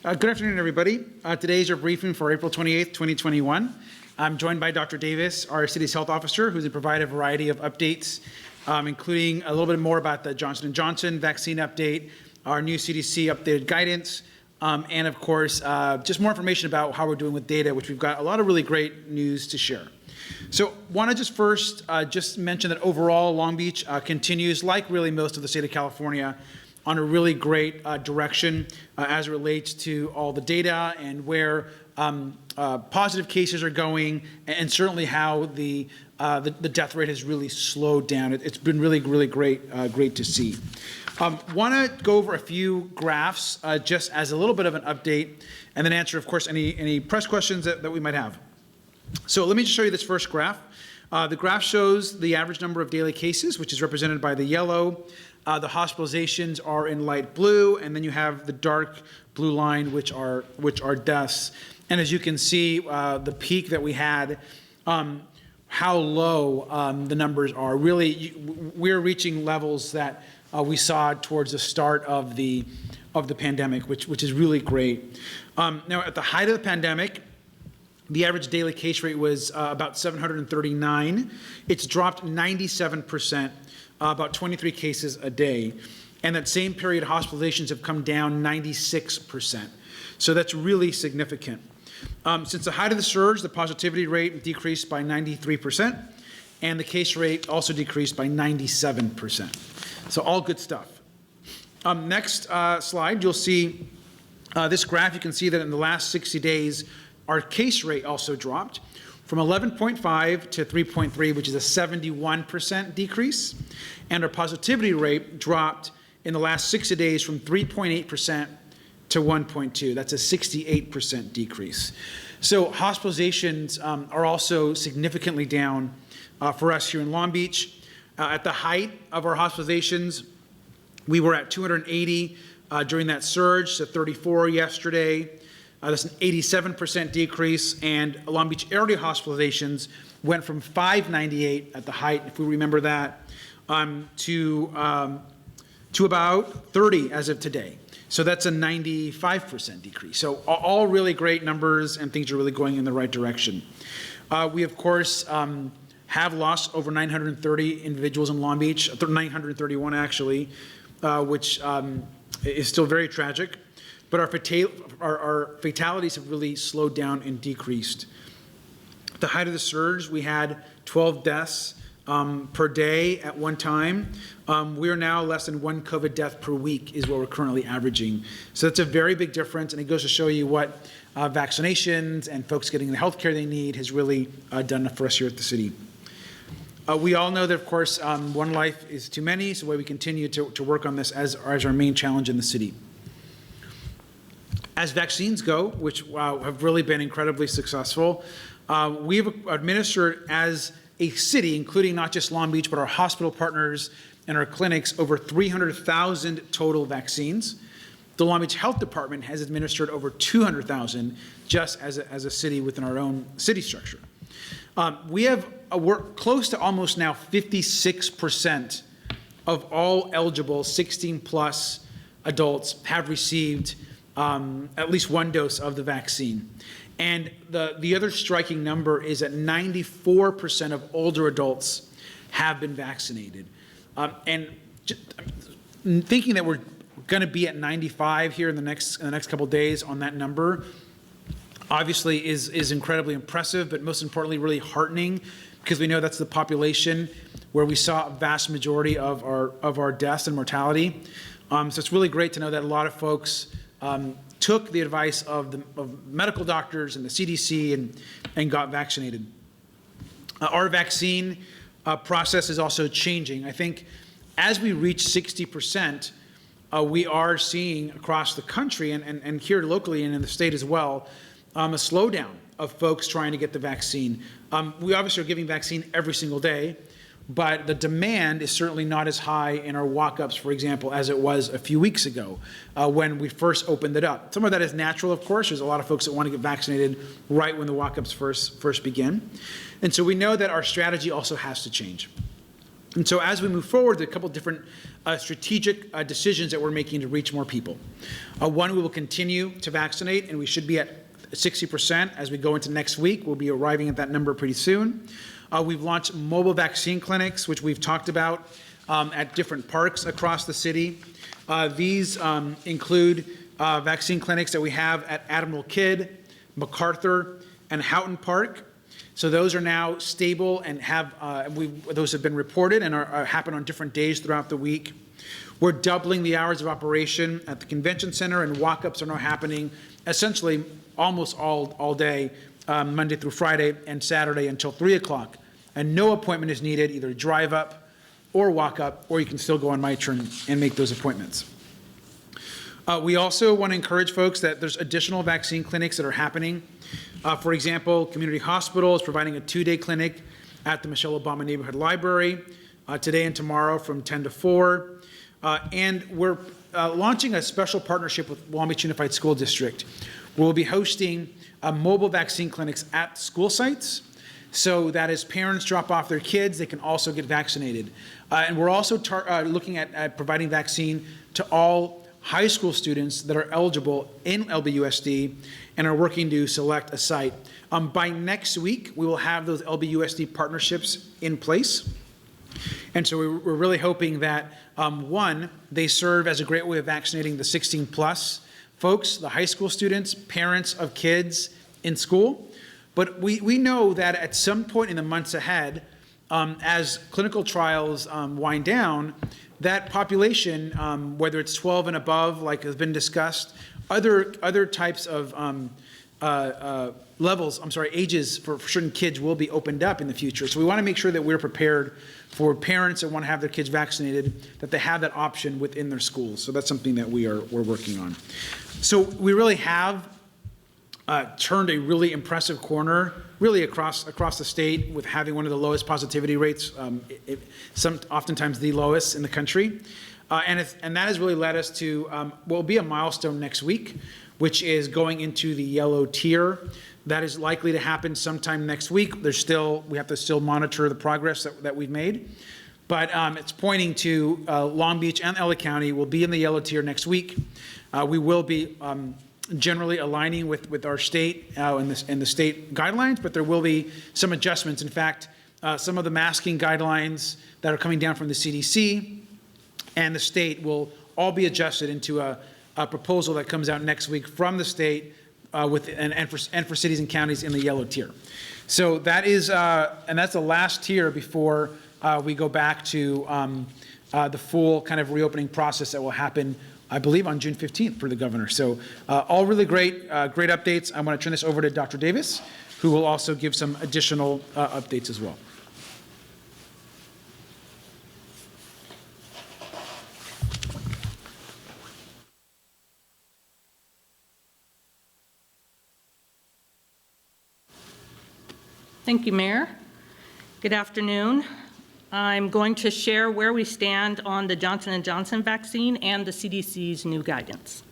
Good afternoon, everybody. Today is our briefing for April 28th, 2021. I'm joined by Dr. Davis, our city's health officer, who's going to provide a variety of updates, including a little bit more about the Johnson & Johnson vaccine update, our new CDC updated guidance, and of course, just more information about how we're doing with data, which we've got a lot of really great news to share. So want to just first just mention that overall Long Beach continues, like really most of the state of California, on a really great direction as it relates to all the data and where positive cases are going, and certainly how the death rate has really slowed down. It's been really, really great to see. Want to go over a few graphs just as a little bit of an update, and then answer, of course, any press questions that we might have. So let me just show you this first graph. The graph shows the average number of daily cases, which is represented by the yellow. The hospitalizations are in light blue, and then you have the dark blue line, which are deaths. And as you can see, the peak that we had, how low the numbers are. Really, we're reaching levels that we saw towards the start of the pandemic, which is really great. Now, at the height of the pandemic, the average daily case rate was about 739. It's dropped 97%. About 23 cases a day. And that same period, hospitalizations have come down 96%. So that's really significant. Since the height of the surge, the positivity rate decreased by 93%, and the case rate also decreased by 97%. So all good stuff. Next slide, you'll see this graph. You can see that in the last 60 days, our case rate also dropped from 11.5 to 3.3, which is a 71% decrease. And our positivity rate dropped in the last 60 days from 3.8% to 1.2. That's a 68% decrease. So hospitalizations are also significantly down for us here in Long Beach. At the height of our hospitalizations, we were at 280 during that surge, so 34 yesterday. That's an 87% decrease, and Long Beach area hospitalizations went from 598 at the height, if we remember that, to about 30 as of today. So that's a 95% decrease. So all really great numbers, and things are really going in the right direction. We, of course, have lost over 930 individuals in Long Beach, 931 actually, which is still very tragic. But our fatalities have really slowed down and decreased. At the height of the surge, we had 12 deaths per day at one time. We are now less than one COVID death per week is what we're currently averaging. So that's a very big difference, and it goes to show you what vaccinations and folks getting the health care they need has really done for us here at the city. We all know that, of course, one life is too many, so we continue to work on this as our main challenge in the city. As vaccines go, which have really been incredibly successful, we've administered as a city, including not just Long Beach, but our hospital partners and our clinics, over 300,000 total vaccines. The Long Beach Health Department has administered over 200,000 just as a city within our own city structure. We're close to almost now 56% of all eligible 16 plus adults have received at least one dose of the vaccine. And the other striking number is that 94% of older adults have been vaccinated. And thinking that we're going to be at 95 here in the next couple of days on that number, obviously is incredibly impressive, but most importantly, really heartening, because we know that's the population where we saw a vast majority of our deaths and mortality. So it's really great to know that a lot of folks took the advice of medical doctors and the CDC and got vaccinated. Our vaccine process is also changing. I think as we reach 60%, we are seeing across the country and here locally and in the state as well, a slowdown of folks trying to get the vaccine. We obviously are giving vaccine every single day, but the demand is certainly not as high in our walk-ups, for example, as it was a few weeks ago when we first opened it up. Some of that is natural, of course. There's a lot of folks that want to get vaccinated right when the walk-ups first begin. And so we know that our strategy also has to change. And so as we move forward, there are a couple different strategic decisions that we're making to reach more people. One, we will continue to vaccinate, and we should be at 60% as we go into next week. We'll be arriving at that number pretty soon. We've launched mobile vaccine clinics, which we've talked about at different parks across the city. These include vaccine clinics that we have at Admiral Kidd, MacArthur, and Houghton Park. So those are now stable and those have been reported and happen on different days throughout the week. We're doubling the hours of operation at the convention center, and walk-ups are now happening essentially almost all day, Monday through Friday and Saturday until 3 o'clock. And no appointment is needed, either drive up or walk up, or you can still go on MyTurn and make those appointments. We also want to encourage folks that there's additional vaccine clinics that are happening. For example, Community Hospital is providing a 2-day clinic at the Michelle Obama Neighborhood Library today and tomorrow from 10 to 4. And we're launching a special partnership with Long Beach Unified School District. We'll be hosting mobile vaccine clinics at school sites, so that as parents drop off their kids, they can also get vaccinated. And we're also looking at providing vaccine to all high school students that are eligible in LBUSD and are working to select a site. By next week, we will have those LBUSD partnerships in place. And so we're really hoping that, one, they serve as a great way of vaccinating the 16+ folks, the high school students, parents of kids in school. But we know that at some point in the months ahead, as clinical trials wind down, that population, whether it's 12 and above, like has been discussed, other types of ages for certain kids will be opened up in the future. So we want to make sure that we're prepared for parents that want to have their kids vaccinated, that they have that option within their schools. So that's something that we're working on. So we really have turned a really impressive corner, really across the state, with having one of the lowest positivity rates, oftentimes the lowest in the country. And that has really led us to what will be a milestone next week, which is going into the yellow tier. That is likely to happen sometime next week. We have to still monitor the progress that we've made. But it's pointing to Long Beach and LA County will be in the yellow tier next week. We will be generally aligning with our state and the state guidelines, but there will be some adjustments. In fact, some of the masking guidelines that are coming down from the CDC and the state will all be adjusted into a proposal that comes out next week from the state and for cities and counties in the yellow tier. So that is, and that's the last tier before we go back to the full kind of reopening process that will happen, I believe, on June 15th for the governor. So all really great updates. I want to turn this over to Dr. Davis, who will also give some additional updates as well. Thank you, Mayor. Good afternoon. I'm going to share where we stand on the Johnson & Johnson vaccine and the CDC's new guidance.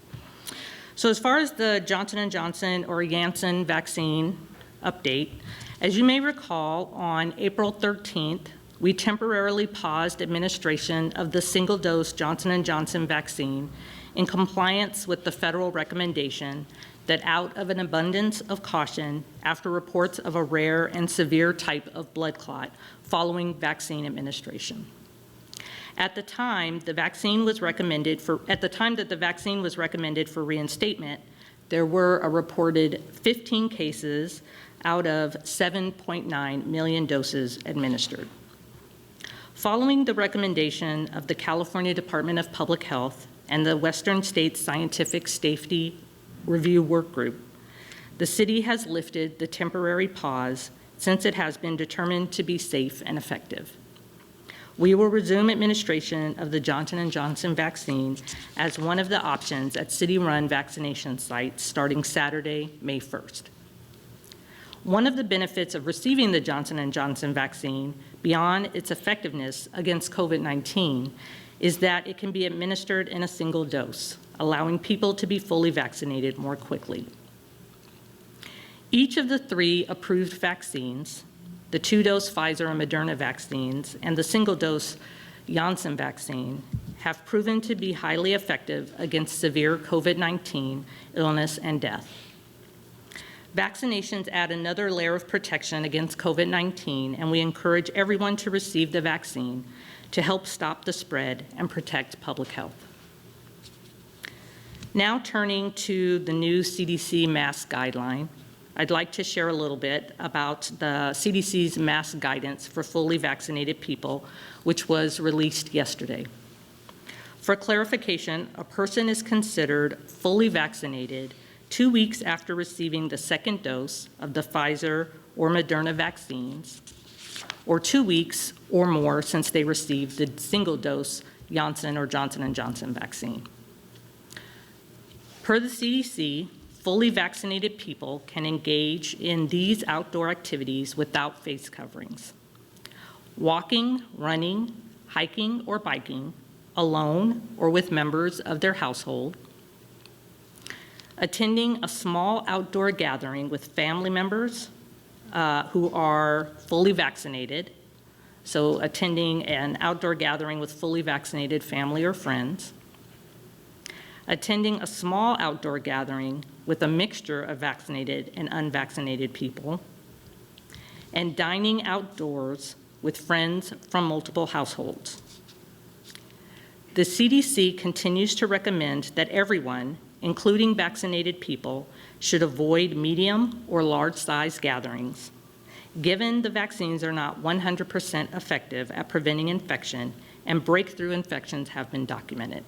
So as far as the Johnson & Johnson or Janssen vaccine update, as you may recall, on April 13th, we temporarily paused administration of the single-dose Johnson & Johnson vaccine in compliance with the federal recommendation that out of an abundance of caution after reports of a rare and severe type of blood clot following vaccine administration. At the time that the vaccine was recommended for reinstatement, there were a reported 15 cases out of 7.9 million doses administered. Following the recommendation of the California Department of Public Health and the Western States Scientific Safety Review Work Group, the city has lifted the temporary pause since it has been determined to be safe and effective. We will resume administration of the Johnson & Johnson vaccine as one of the options at city-run vaccination sites starting Saturday, May 1st. One of the benefits of receiving the Johnson & Johnson vaccine, beyond its effectiveness against COVID-19, is that it can be administered in a single dose, allowing people to be fully vaccinated more quickly. Each of the 3 approved vaccines, the 2-dose Pfizer and Moderna vaccines, and the single-dose Janssen vaccine have proven to be highly effective against severe COVID-19 illness and death. Vaccinations add another layer of protection against COVID-19, and we encourage everyone to receive the vaccine to help stop the spread and protect public health. Now turning to the new CDC mask guideline, I'd like to share a little bit about the CDC's mask guidance for fully vaccinated people, which was released yesterday. For clarification, a person is considered fully vaccinated 2 weeks after receiving the second dose of the Pfizer or Moderna vaccines, or 2 weeks or more since they received the single-dose Janssen or Johnson & Johnson vaccine. Per the CDC, fully vaccinated people can engage in these outdoor activities without face coverings. Walking, running, hiking, or biking, alone or with members of their household. Attending a small outdoor gathering with family members who are fully vaccinated, so attending an outdoor gathering with fully vaccinated family or friends. Attending a small outdoor gathering with a mixture of vaccinated and unvaccinated people. And dining outdoors with friends from multiple households. The CDC continues to recommend that everyone, including vaccinated people, should avoid medium or large-size gatherings, given the vaccines are not 100% effective at preventing infection and breakthrough infections have been documented.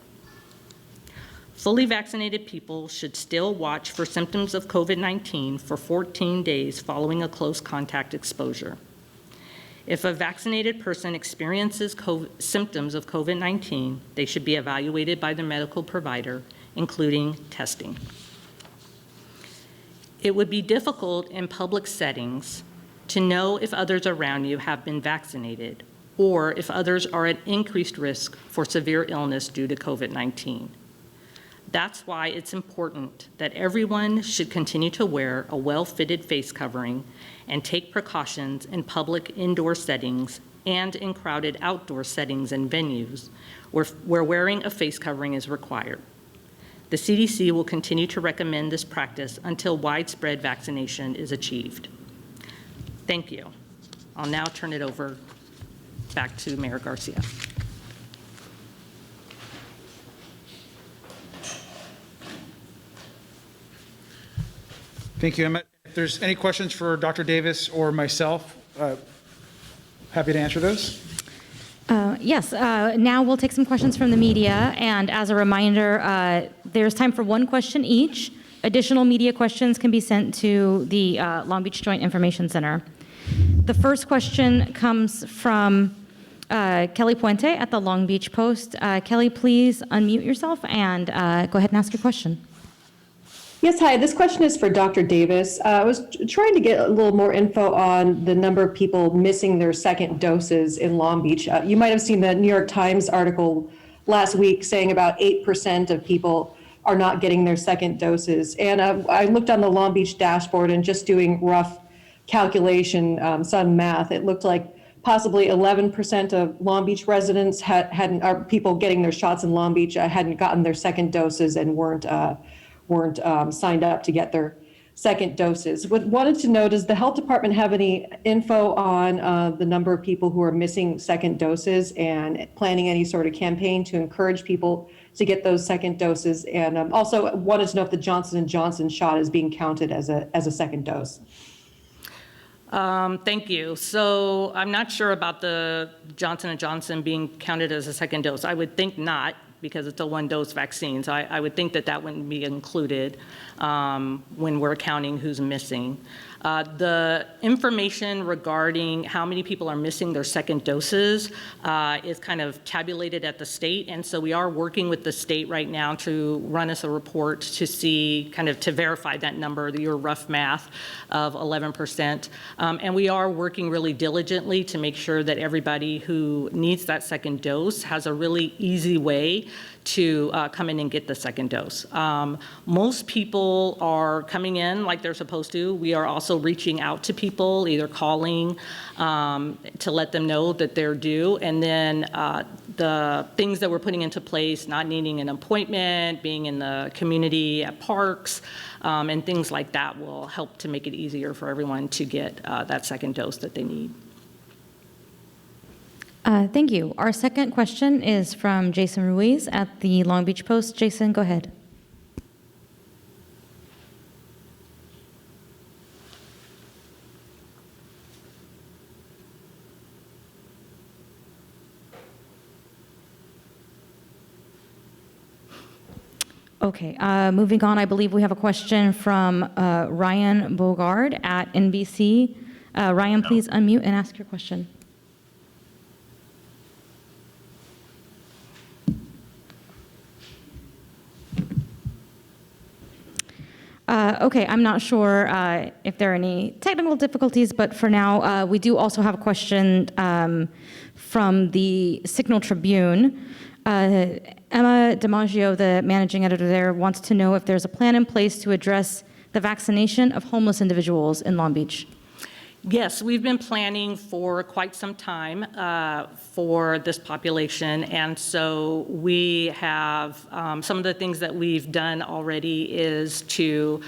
Fully vaccinated people should still watch for symptoms of COVID-19 for 14 days following a close contact exposure. If a vaccinated person experiences symptoms of COVID-19, they should be evaluated by their medical provider, including testing. It would be difficult in public settings to know if others around you have been vaccinated or if others are at increased risk for severe illness due to COVID-19. That's why it's important that everyone should continue to wear a well-fitted face covering and take precautions in public indoor settings and in crowded outdoor settings and venues where wearing a face covering is required. The CDC will continue to recommend this practice until widespread vaccination is achieved. Thank you. I'll now turn it over back to Mayor Garcia. Thank you, Emmett. If there's any questions for Dr. Davis or myself, happy to answer those. Yes, now we'll take some questions from the media, and as a reminder, there's time for one question each. Additional media questions can be sent to the Long Beach Joint Information Center. The first question comes from Kelly Puente at the Long Beach Post. Kelly, please unmute yourself and go ahead and ask your question. Yes, hi. This question is for Dr. Davis. I was trying to get a little more info on the number of people missing their second doses in Long Beach. You might have seen the New York Times article last week saying about 8% of people are not getting their second doses. And I looked on the Long Beach dashboard and just doing rough calculation, some math, it looked like possibly 11% of Long Beach residents or people getting their shots in Long Beach hadn't gotten their second doses and weren't signed up to get their second doses. Wanted to know, does the health department have any info on the number of people who are missing second doses and planning any sort of campaign to encourage people to get those second doses? And also wanted to know if the Johnson & Johnson shot is being counted as a second dose. Thank you. So I'm not sure about the Johnson & Johnson being counted as a second dose. I would think not, because it's a one-dose vaccine. So I would think that that wouldn't be included when we're counting who's missing. The information regarding how many people are missing their second doses is kind of tabulated at the state, and so we are working with the state right now to run us a report to see, kind of to verify that number, your rough math of 11%. And we are working really diligently to make sure that everybody who needs that second dose has a really easy way to come in and get the second dose. Most people are coming in like they're supposed to. We are also also reaching out to people, either calling to let them know that they're due. And then the things that we're putting into place, not needing an appointment, being in the community at parks, and things like that will help to make it easier for everyone to get that second dose that they need. Thank you. Our second question is from Jason Ruiz at the Long Beach Post. Jason, go ahead. Okay, moving on, I believe we have a question from Ryan Bogard at NBC. Ryan, please unmute and ask your question. Okay, I'm not sure if there are any technical difficulties, but for now, we do also have a question from the Signal Tribune. Emma DiMaggio, the managing editor there, wants to know if there's a plan in place to address the vaccination of homeless individuals in Long Beach. Yes, we've been planning for quite some time for this population, and so we have some of the things that we've done already is to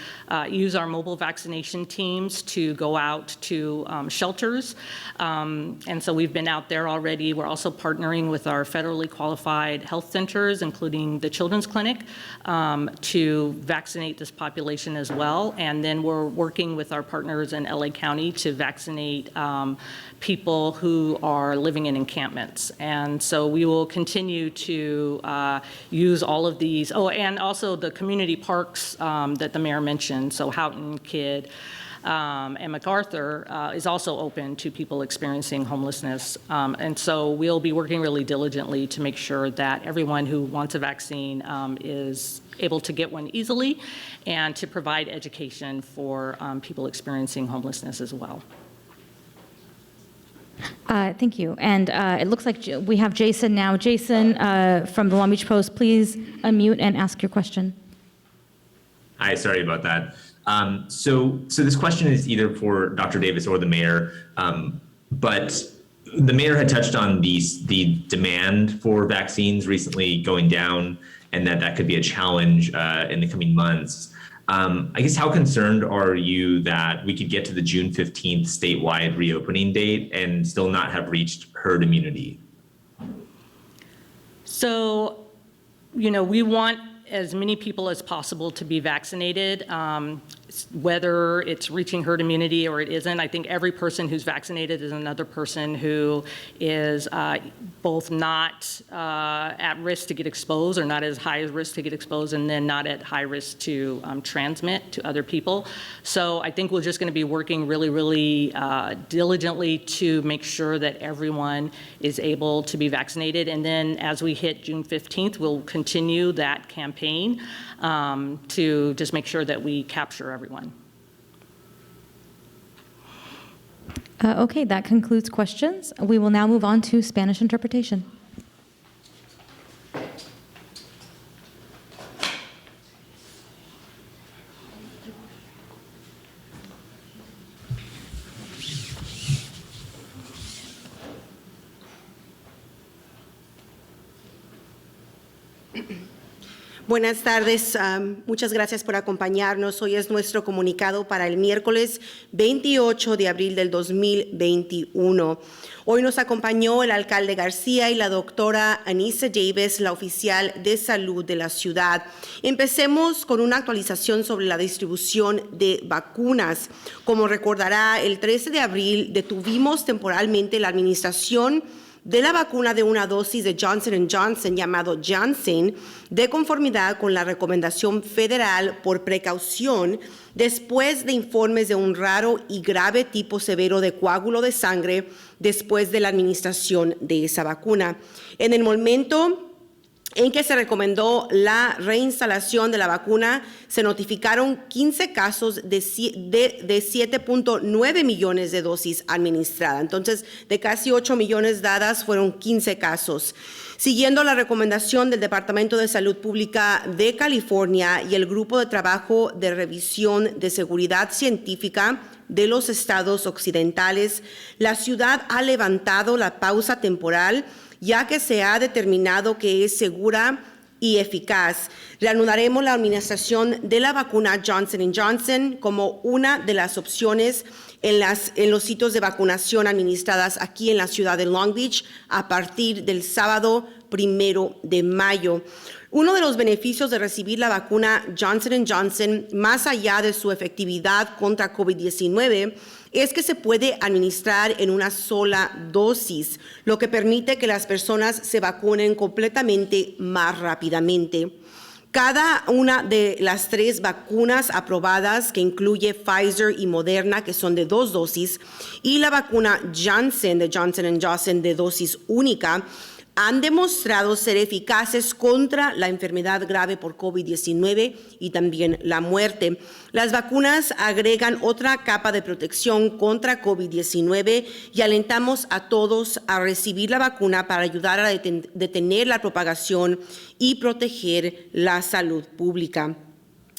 use our mobile vaccination teams to go out to shelters, and so we've been out there already. We're also partnering with our federally qualified health centers, including the Children's Clinic, to vaccinate this population as well, and then we're working with our partners in LA County to vaccinate people who are living in encampments. And so we will continue to use all of these. Oh, and also the community parks that the mayor mentioned, so Houghton, Kidd, and MacArthur is also open to people experiencing homelessness. And so we'll be working really diligently to make sure that everyone who wants a vaccine is able to get one easily and to provide education for people experiencing homelessness as well. Thank you. And it looks like we have Jason now. Jason from the Long Beach Post, please unmute and ask your question. Hi, sorry about that. So this question is either for Dr. Davis or the mayor, but the mayor had touched on the demand for vaccines recently going down, and that could be a challenge in the coming months. I guess how concerned are you that we could get to the June 15th statewide reopening date and still not have reached herd immunity? So, we want as many people as possible to be vaccinated, whether it's reaching herd immunity or it isn't. I think every person who's vaccinated is another person who is both not at risk to get exposed or not as high risk to get exposed, and then not at high risk to transmit to other people. So I think we're just going to be working really, really diligently to make sure that everyone is able to be vaccinated. And then as we hit June 15th, we'll continue that campaign to just make sure that we capture everyone. Okay, that concludes questions. We will now move on to Spanish interpretation. Buenas tardes, muchas gracias por acompañarnos. Hoy es nuestro comunicado para el miércoles 28 de abril del 2021. Hoy nos acompañó el alcalde García y la doctora Anissa Davis, la oficial de salud de la ciudad. Empecemos con una actualización sobre la distribución de vacunas. Como recordará, el 13 de abril detuvimos temporalmente la administración de la vacuna de una dosis de Johnson & Johnson llamado Janssen, de conformidad con la recomendación federal por precaución, después de informes de un raro y grave tipo severo de coágulo de sangre después de la administración de esa vacuna. En el momento, en que se recomendó la reinstalación de la vacuna, se notificaron 15 casos de 7.9 millones de dosis administradas. Entonces, de casi 8 millones dadas, fueron 15 casos. Siguiendo la recomendación del Departamento de Salud Pública de California y el Grupo de Trabajo de Revisión de Seguridad Científica de los estados occidentales, la ciudad ha levantado la pausa temporal, ya que se ha determinado que es segura y eficaz. Reanudaremos la administración de la vacuna Johnson & Johnson como una de las opciones en los sitios de vacunación administradas aquí en la ciudad de Long Beach a partir del sábado 1 de mayo. Uno de los beneficios de recibir la vacuna Johnson & Johnson, más allá de su efectividad contra COVID-19, es que se puede administrar en una sola dosis, lo que permite que las personas se vacunen completamente más rápidamente. Cada una de las 3 vacunas aprobadas, que incluye Pfizer y Moderna, que son de 2 dosis, y la vacuna Janssen de Johnson & Johnson de dosis única, han demostrado ser eficaces contra la enfermedad grave por COVID-19 y también la muerte. Las vacunas agregan otra capa de protección contra COVID-19 y alentamos a todos a recibir la vacuna para ayudar a detener la propagación y proteger la salud pública.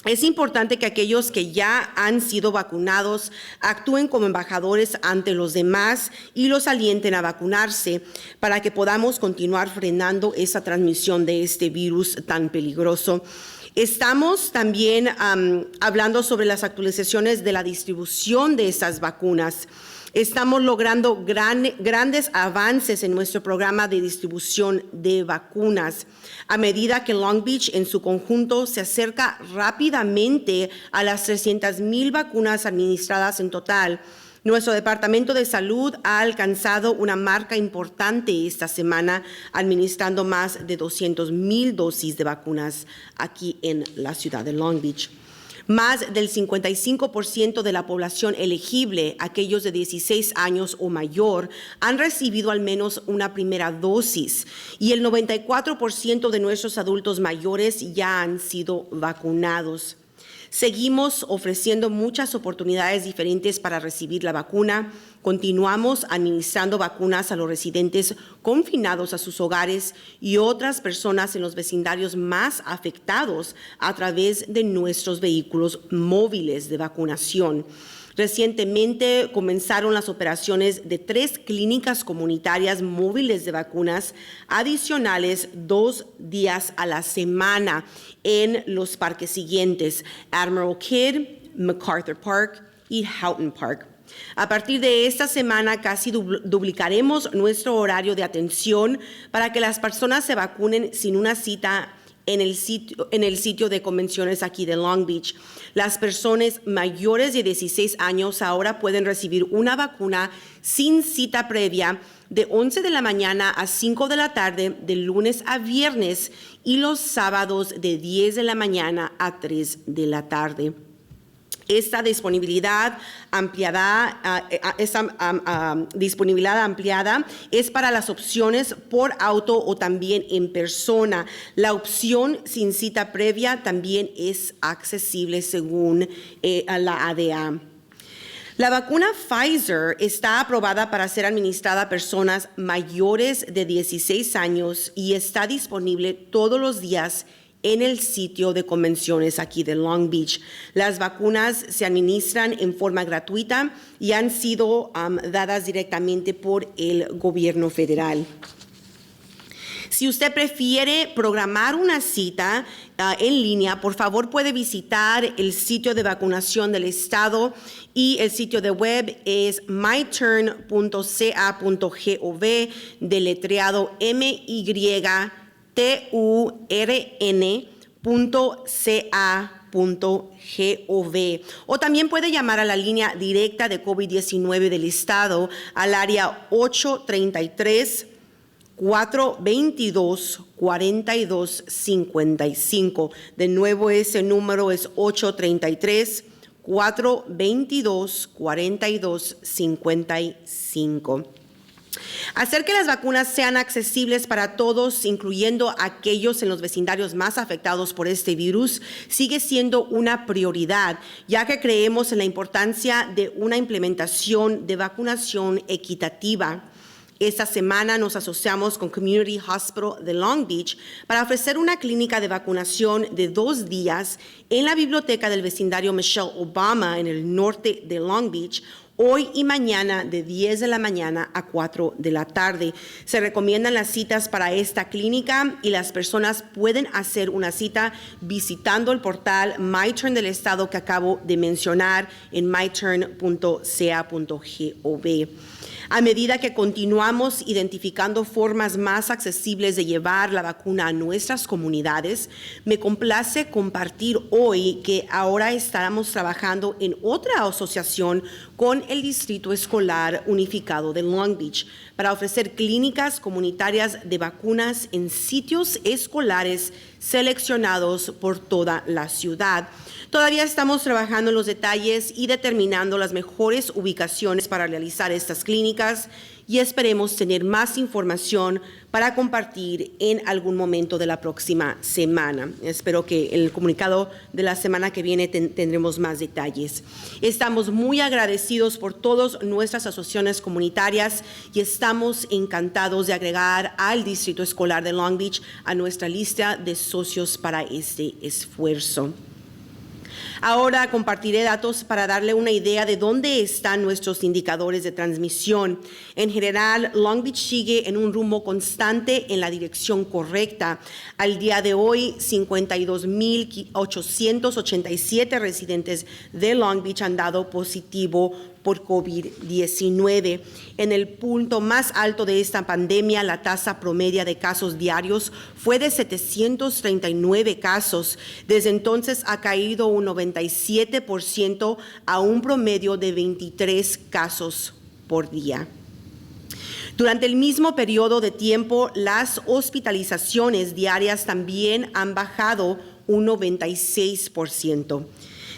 Es importante que aquellos que ya han sido vacunados actúen como embajadores ante los demás y los alienten a vacunarse para que podamos continuar frenando esa transmisión de este virus tan peligroso. Estamos también hablando sobre las actualizaciones de la distribución de estas vacunas. Estamos logrando grandes avances en nuestro programa de distribución de vacunas. A medida que Long Beach en su conjunto se acerca rápidamente a las 300,000 vacunas administradas en total, nuestro Departamento de Salud ha alcanzado una marca importante esta semana, administrando más de 200,000 dosis de vacunas aquí en la ciudad de Long Beach. Más del 55% de la población elegible, aquellos de 16 años o mayor, han recibido al menos una primera dosis y el 94% de nuestros adultos mayores ya han sido vacunados. Seguimos ofreciendo muchas oportunidades diferentes para recibir la vacuna. Continuamos administrando vacunas a los residentes confinados a sus hogares y otras personas en los vecindarios más afectados a través de nuestros vehículos móviles de vacunación. Recientemente comenzaron las operaciones de 3 clínicas comunitarias móviles de vacunas adicionales 2 días a la semana en los parques siguientes: Admiral Kidd, MacArthur Park y Houghton Park. A partir de esta semana casi duplicaremos nuestro horario de atención para que las personas se vacunen sin una cita en el sitio de convenciones aquí de Long Beach. Las personas mayores de 16 años ahora pueden recibir una vacuna sin cita previa de 11 de la mañana a 5 de la tarde, de lunes a viernes, y los sábados de 10 de la mañana a 3 de la tarde. Esta disponibilidad ampliada es para las opciones por auto o también en persona. La opción sin cita previa también es accesible según la ADA. La vacuna Pfizer está aprobada para ser administrada a personas mayores de 16 años y está disponible todos los días en el sitio de convenciones aquí de Long Beach. Las vacunas se administran en forma gratuita y han sido dadas directamente por el gobierno federal. Si usted prefiere programar una cita en línea, por favor puede visitar el sitio de vacunación del estado y el sitio de web es myturn.ca.gov, deletreado myturn.ca.gov, o también puede llamar a la línea directa de COVID-19 del estado al área 833-422-4255. De nuevo, ese número es 833-422-4255. Hacer que las vacunas sean accesibles para todos, incluyendo aquellos en los vecindarios más afectados por este virus, sigue siendo una prioridad, ya que creemos en la importancia de una implementación de vacunación equitativa. Esta semana nos asociamos con Community Hospital de Long Beach para ofrecer una clínica de vacunación de 2 días en la biblioteca del vecindario Michelle Obama en el norte de Long Beach, hoy y mañana de 10 de la mañana a 4 de la tarde. Se recomiendan las citas para esta clínica y las personas pueden hacer una cita visitando el portal MyTurn del estado que acabo de mencionar en myturn.ca.gov. A medida que continuamos identificando formas más accesibles de llevar la vacuna a nuestras comunidades, me complace compartir hoy que ahora estamos trabajando en otra asociación con el Distrito Escolar Unificado de Long Beach para ofrecer clínicas comunitarias de vacunas en sitios escolares seleccionados por toda la ciudad. Todavía estamos trabajando en los detalles y determinando las mejores ubicaciones para realizar estas clínicas y esperemos tener más información para compartir en algún momento de la próxima semana. Espero que en el comunicado de la semana que viene tendremos más detalles. Estamos muy agradecidos por todas nuestras asociaciones comunitarias y estamos encantados de agregar al Distrito Escolar de Long Beach a nuestra lista de socios para este esfuerzo. Ahora compartiré datos para darle una idea de dónde están nuestros indicadores de transmisión. En general, Long Beach sigue en un rumbo constante en la dirección correcta. Al día de hoy, 52,887 residentes de Long Beach han dado positivo por COVID-19. En el punto más alto de esta pandemia, la tasa promedia de casos diarios fue de 739 casos. Desde entonces ha caído un 97% a un promedio de 23 casos por día. Durante el mismo periodo de tiempo, las hospitalizaciones diarias también han bajado un 96%.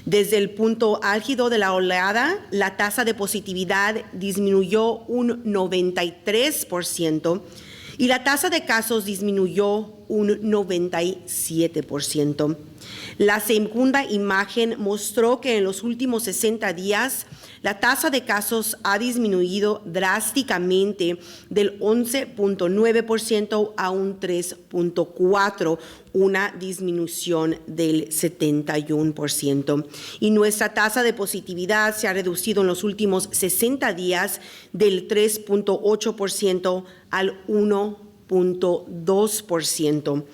Desde el punto álgido de la oleada, la tasa de positividad disminuyó un 93% y la tasa de casos disminuyó un 97%. La segunda imagen mostró que en los últimos 60 días la tasa de casos ha disminuido drásticamente del 11.9% a un 3.4%, una disminución del 71%. Y nuestra tasa de positividad se ha reducido en los últimos 60 días del 3.8% al 1.2%.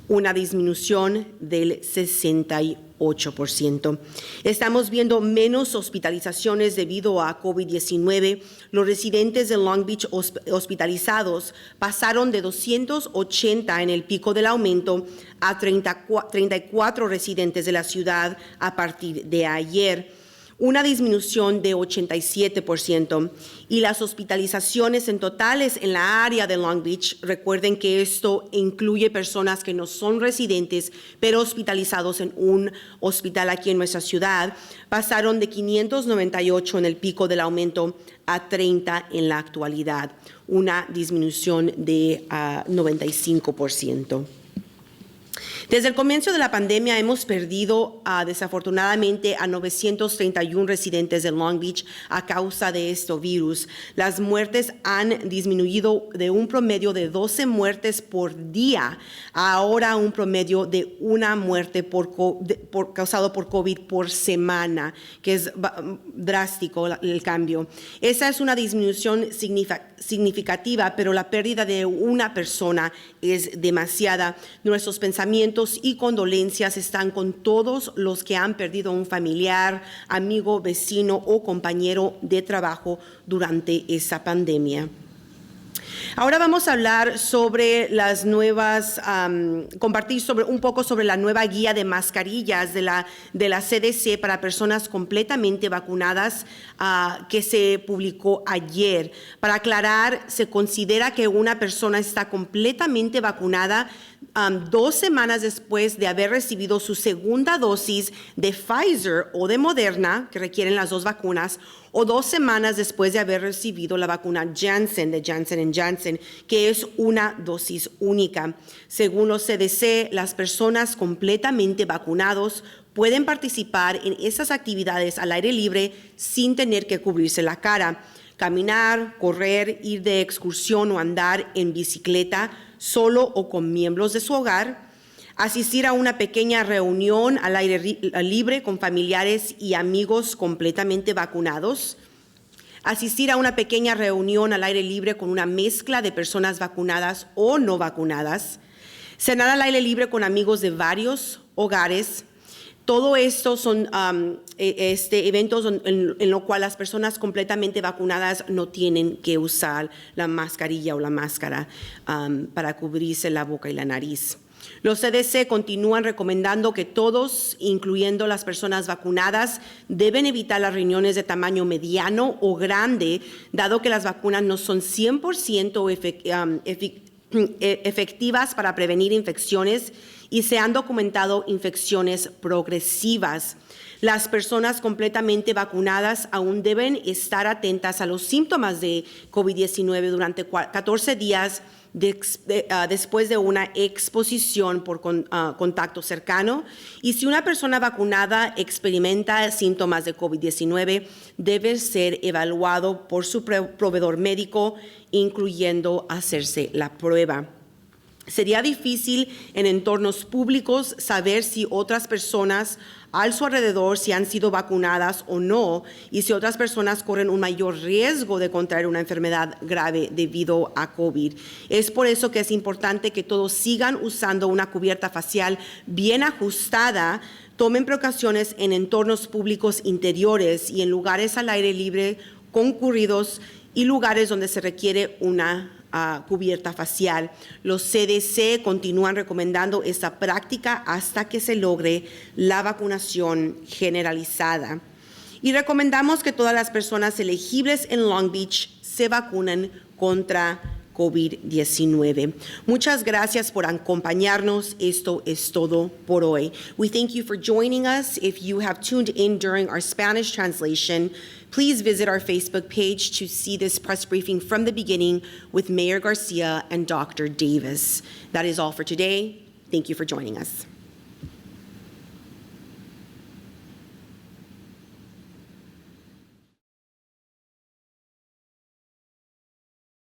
Una disminución del 68%. Estamos viendo menos hospitalizaciones debido a COVID-19. Los residentes de Long Beach hospitalizados pasaron de 280 en el pico del aumento a 34 residentes de la ciudad a partir de ayer. Una disminución de 87%, y las hospitalizaciones en totales en la área de Long Beach, recuerden que esto incluye personas que no son residentes, pero hospitalizados en un hospital aquí en nuestra ciudad, pasaron de 598 en el pico del aumento a 30 en la actualidad, una disminución de 95%. Desde el comienzo de la pandemia hemos perdido desafortunadamente a 931 residentes de Long Beach a causa de este virus. Las muertes han disminuido de un promedio de 12 muertes por día a ahora un promedio de una muerte causado por COVID por semana, que es drástico el cambio. Esa es una disminución significativa, pero la pérdida de una persona es demasiada. Nuestros pensamientos y condolencias están con todos los que han perdido un familiar, amigo, vecino o compañero de trabajo durante esa pandemia. Ahora vamos a hablar sobre las nuevas, compartir un poco sobre la nueva guía de mascarillas de la CDC para personas completamente vacunadas que se publicó ayer. Para aclarar, se considera que una persona está completamente vacunada 2 semanas después de haber recibido su segunda dosis de Pfizer o de Moderna, que requieren las 2 vacunas, o 2 semanas después de haber recibido la vacuna Janssen de Johnson & Johnson, que es una dosis única. Según los CDC, las personas completamente vacunados pueden participar en esas actividades al aire libre sin tener que cubrirse la cara. Caminar, correr, ir de excursión o andar en bicicleta solo o con miembros de su hogar, asistir a una pequeña reunión al aire libre con familiares y amigos completamente vacunados, asistir a una pequeña reunión al aire libre con una mezcla de personas vacunadas o no vacunadas, cenar al aire libre con amigos de varios hogares. Todo esto son eventos en los cuales las personas completamente vacunadas no tienen que usar la mascarilla o la máscara para cubrirse la boca y la nariz. Los CDC continúan recomendando que todos, incluyendo las personas vacunadas, deben evitar las reuniones de tamaño mediano o grande, dado que las vacunas no son 100% efectivas para prevenir infecciones y se han documentado infecciones progresivas. Las personas completamente vacunadas aún deben estar atentas a los síntomas de COVID-19 durante 14 días después de una exposición por contacto cercano. Y si una persona vacunada experimenta síntomas de COVID-19, debe ser evaluado por su proveedor médico, incluyendo hacerse la prueba. Sería difícil en entornos públicos saber si otras personas a su alrededor si han sido vacunadas o no y si otras personas corren un mayor riesgo de contraer una enfermedad grave debido a COVID. Es por eso que es importante que todos sigan usando una cubierta facial bien ajustada, tomen precauciones en entornos públicos interiores y en lugares al aire libre concurridos y lugares donde se requiere una cubierta facial. Los CDC continúan recomendando esta práctica hasta que se logre la vacunación generalizada. Y recomendamos que todas las personas elegibles en Long Beach se vacunen contra COVID-19. Muchas gracias por acompañarnos. Esto es todo por hoy. We thank you for joining us. If you have tuned in during our Spanish translation, please visit our Facebook page to see this press briefing from the beginning with Mayor Garcia and Dr. Davis. That is all for today. Thank you for joining us.